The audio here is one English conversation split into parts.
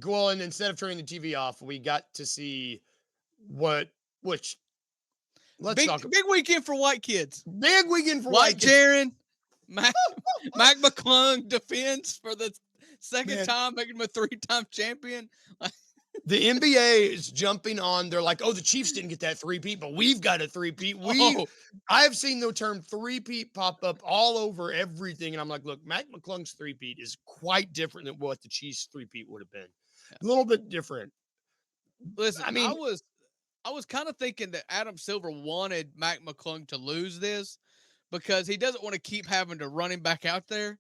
Well, and instead of turning the TV off, we got to see which let's Big talk big weekend for white kids. big weekend for White white kids. Jaren, Mac McClung defends for the second Man, time, making him a 3-time champion. the NBA is jumping on. They're like, oh, the Chiefs didn't get that three-peat, but we've got a three-peat. Oh, I've seen the term three-peat pop up all over everything. And I'm like, look, Mac McClung's three-peat is quite different than what the Chiefs three-peat would have been. A little bit different. listen, I I mean, was kind of thinking that Adam Silver wanted Mac McClung to lose this because he doesn't want to keep having to run him back out there.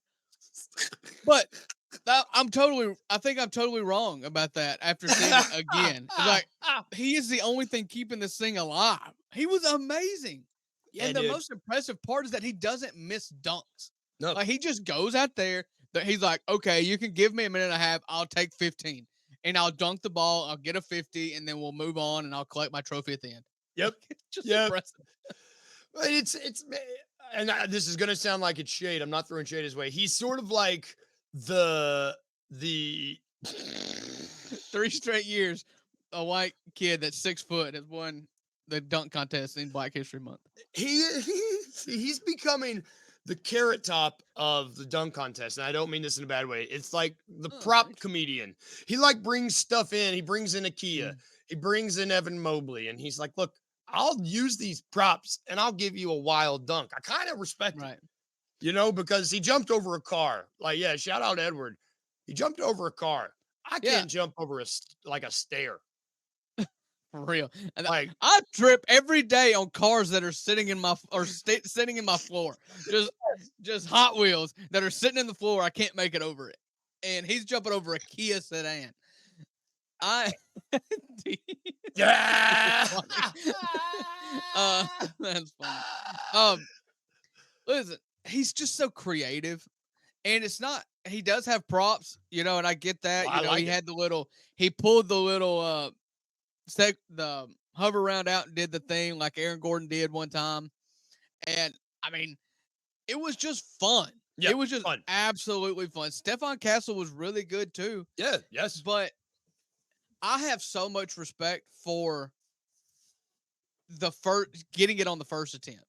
But I think I'm totally wrong about that after seeing it again. Like, he is the only thing keeping this thing alive. He was amazing. yeah, And the dude. most impressive part is that he doesn't miss dunks. No, Like, he just goes out there. That he's like, okay, you can give me a minute and a half. I'll take 15. And I'll dunk the ball. I'll get a 50. And then we'll move on and I'll collect my trophy at the end. yep, It's just yep. impressive. But and this is gonna sound like it's shade. I'm not throwing shade his way. He's sort of like the 3 straight years, a white kid that's 6 foot has won the dunk contest in Black History Month. he's becoming the carrot top of the dunk contest, and I don't mean this in a bad way. It's like the prop comedian. He like brings stuff in. He brings in a Kia. He brings in Evan Mobley, and he's like, "Look, I'll use these props, and I'll give you a wild dunk." I kind of respect it, because he jumped over a car. Like, yeah, shout out Edward. He jumped over a car. I can't jump over a stair. For real. And Like, I trip every day on cars that are sitting in my sitting in my floor. Just Hot Wheels that are sitting in the floor. I can't make it over it. And he's jumping over a Kia sedan. yeah. That's funny. Listen, he's just so creative. And it's not, he does have props, and I get that. Well, He had he pulled the little the hover round out and did the thing like Aaron Gordon did one time. And I mean, it was just fun. Yep, it was just fun. absolutely fun. Stephon Castle was really good too. Yeah, yes. But I have so much respect for the first getting it on the first attempt.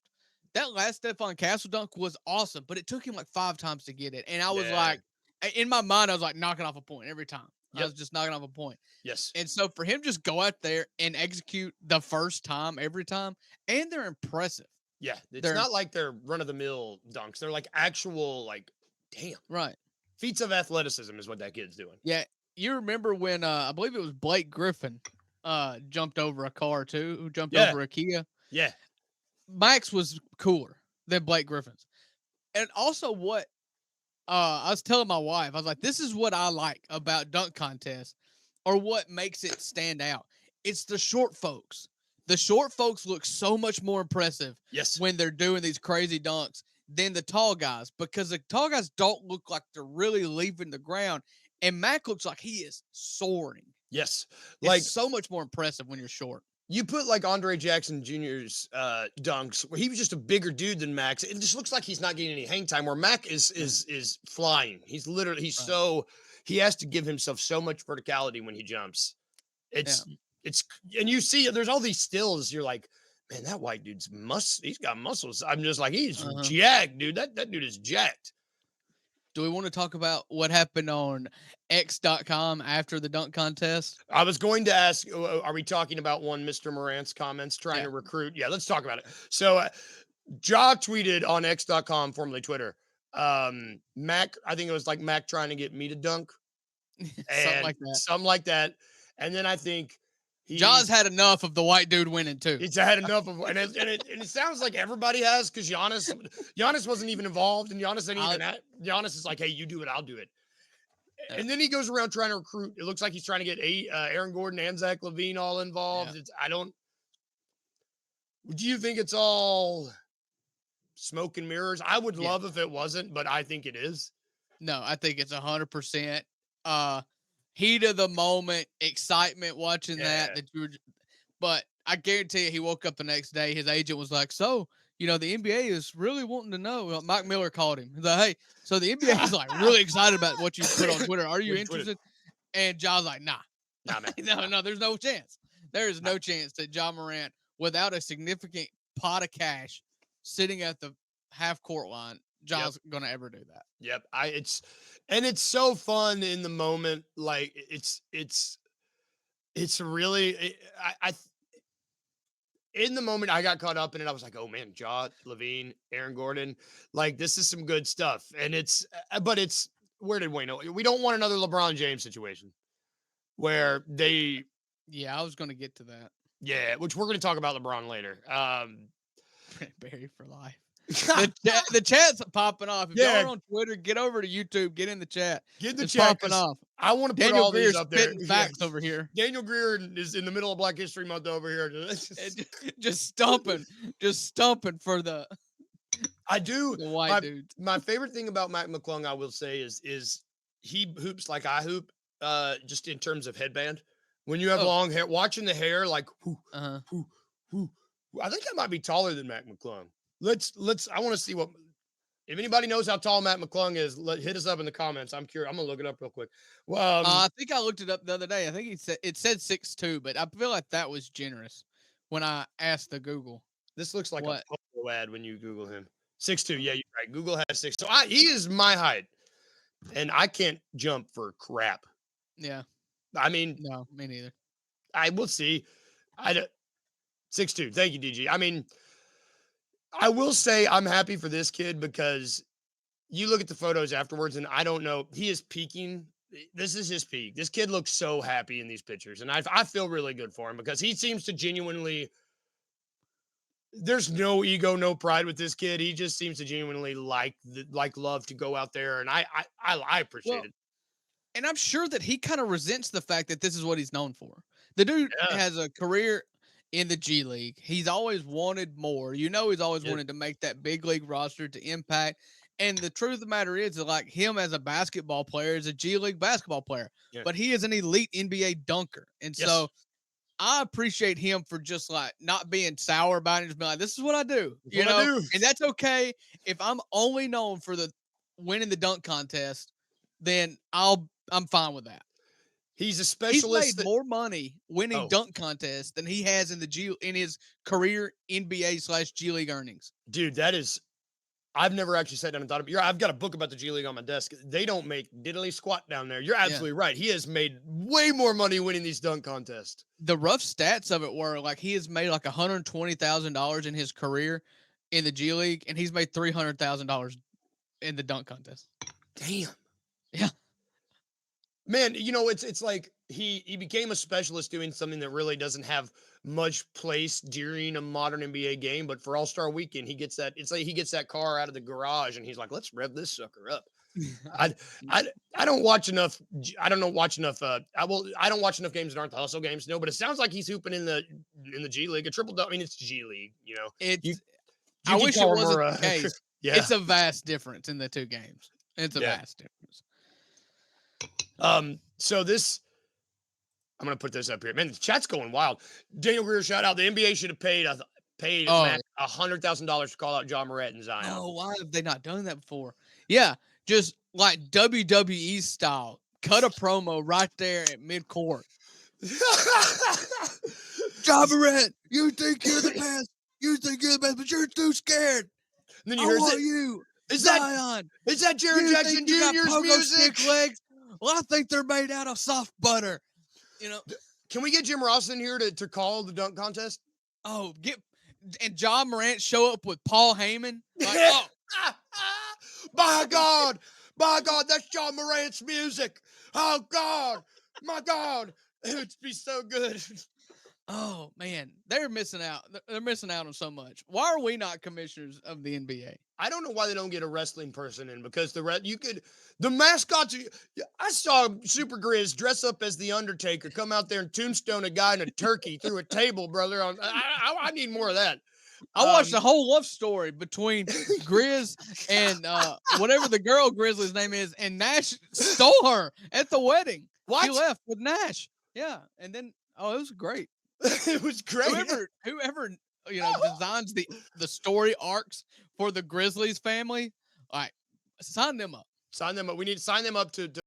That last Stephon Castle dunk was awesome, but it took him like 5 times to get it. And I was like, in my mind, I was like knocking off a point every time. I was just knocking off a point. Yes. And so for him just go out there and execute the first time every time, and they're impressive. Yeah, it's not like they're run-of-the-mill dunks. They're like actual, damn. Right. Feats of athleticism is what that kid's doing. Yeah. You remember when, I believe it was Blake Griffin jumped over a car too, who jumped over a Kia? Yeah. Max was cooler than Blake Griffin's. And also I was telling my wife, I was like, this is what I like about dunk contests, or what makes it stand out. It's the short folks. The short folks look so much more impressive when they're doing these crazy dunks than the tall guys, because the tall guys don't look like they're really leaving the ground. And Mac looks like he is soaring. Yes. It's so much more impressive when you're short. You put Andre Jackson Jr.'s dunks, where he was just a bigger dude than Max. It just looks like he's not getting any hang time, where Mac is flying. He's literally, he has to give himself so much verticality when he jumps. It's, and you see, there's all these stills. You're like, man, that white dude's he's got muscles. I'm just like, he's jacked, dude. That dude is jacked. Do we want to talk about what happened on X.com after the dunk contest? I was going to ask, are we talking about Mr. Morant's comments trying to recruit? Yeah, let's talk about it. So Ja tweeted on X.com, formerly Twitter, Mac, I think it was like Mac trying to get me to dunk. Something like that. And then I think Ja's had enough of the white dude winning too. He's had enough of, and it sounds like everybody has, because Giannis wasn't even involved, and Giannis didn't even. Giannis is like, hey, you do it, I'll do it. And then he goes around trying to recruit. It looks like he's trying to get Aaron Gordon and Zach LaVine all involved. Yeah. Do you think it's all smoke and mirrors? I would love if it wasn't, but I think it is. No, I think it's 100%. Heat of the moment, excitement watching that but I guarantee you, he woke up the next day, his agent was like, so, the NBA is really wanting to know. Mike Miller called him. He's like, hey, so the NBA is like really excited about what you put on Twitter. Are you interested? And Ja's like, nah, Nah, man. no, there's no chance. There is Nah. no chance that Ja Morant, without a significant pot of cash sitting at the half court line, Ja's gonna ever do that. Yep. It's so fun in the moment. Like it's really, in the moment I got caught up in it. I was like, oh man, Ja, Levine, Aaron Gordon, like this is some good stuff. And but it's, where did Wayne know? We don't want another LeBron James situation where they, Yeah, I was gonna get to that. yeah, which we're going to talk about LeBron later. Barry for life. The chat's popping off. If y'all Yeah. are on Twitter, get over to YouTube, get in the chat. Get in the It's chat popping because off. I want to put Daniel all these Greer's up there. spitting facts over here. Daniel Greer is in the middle of Black History Month over here. Just stumping for the I do. the white dudes. My favorite thing about Mac McClung, I will say, is he hoops like I hoop, just in terms of headband. When you have long hair, watching the hair, like, I think I might be taller than Mac McClung. I want to see what, if anybody knows how tall Matt McClung is, hit us up in the comments. I'm curious. I'm gonna look it up real quick. Well, I think I looked it up the other day. I think it said 6'2", but I feel like that was generous when I asked the Google. This looks like what? a photo ad when you Google him. 6'2". Yeah, you're right. Google has 6. So he is my height, and I can't jump for crap. Yeah. I mean, no, me neither. I will see. 6'2". Thank you, DG. I mean, I will say I'm happy for this kid because you look at the photos afterwards, and I don't know, he is peaking. This is his peak. This kid looks so happy in these pictures, and I feel really good for him because he seems to genuinely. There's no ego, no pride with this kid. He just seems to genuinely love to go out there, and I appreciate it. And I'm sure that he kind of resents the fact that this is what he's known for. The dude has a career in the G League. He's always wanted more. He's always wanted to make that big league roster to impact. And the truth of the matter is that, like, him as a basketball player is a G League basketball player, but he is an elite NBA dunker. And so I appreciate him for just like not being sour about it, just being like, this is what I do, and that's okay. If I'm only known for the winning the dunk contest, then I'm fine with that. He's a specialist. He's made more money winning dunk contests than he has in his career NBA/G League earnings. Dude, that is, I've never actually sat down and thought of it. I've got a book about the G League on my desk. They don't make diddly squat down there. You're absolutely right. He has made way more money winning these dunk contests. The rough stats of it were like he has made like $120,000 in his career in the G League, and he's made $300,000 in the dunk contest. Damn. Yeah. Man, it's like he became a specialist doing something that really doesn't have much place during a modern NBA game, but for All-Star Weekend, he gets that. It's like he gets that car out of the garage and he's like, "Let's rev this sucker up." I don't watch enough. I don't watch enough games that aren't the hustle games. No, but it sounds like he's hooping in the G League, a triple. I mean, it's G League. I wish it wasn't the case. Yeah, it's a vast difference in the two games. It's a vast difference. So this, I'm gonna put this up here. Man, the chat's going wild. Daniel Greer, shout out. The NBA should have paid Mac $100,000 to call out Ja Morant and Zion. Oh, why have they not done that before? Yeah, just like WWE style, cut a promo right there at midcourt. Ja Morant, you think you're the best. You think you're the best, but you're too scared. And then you hear you. Is Zion. that Jared Jackson Jr.'s music? Stick legs? Well, I think they're made out of soft butter. Can we get Jim Ross in here to call the dunk contest? Oh, and Ja Morant show up with Paul Heyman. Like, my God, that's Ja Morant's music. Oh God, my God, it would be so good. Oh man, they're missing out. They're missing out on so much. Why are we not commissioners of the NBA? I don't know why they don't get a wrestling person in, because the mascots. I saw Super Grizz dress up as the Undertaker, come out there and tombstone a guy in a turkey through a table, brother. I need more of that. I watched a whole love story between Grizz and whatever the girl Grizzly's name is, and Nash stole her at the wedding. What? He left with Nash. Yeah, and then it was great. It was great. Whoever designs the story arcs for the Grizzlies family, all right, sign them up. Sign them up. We need to sign them up to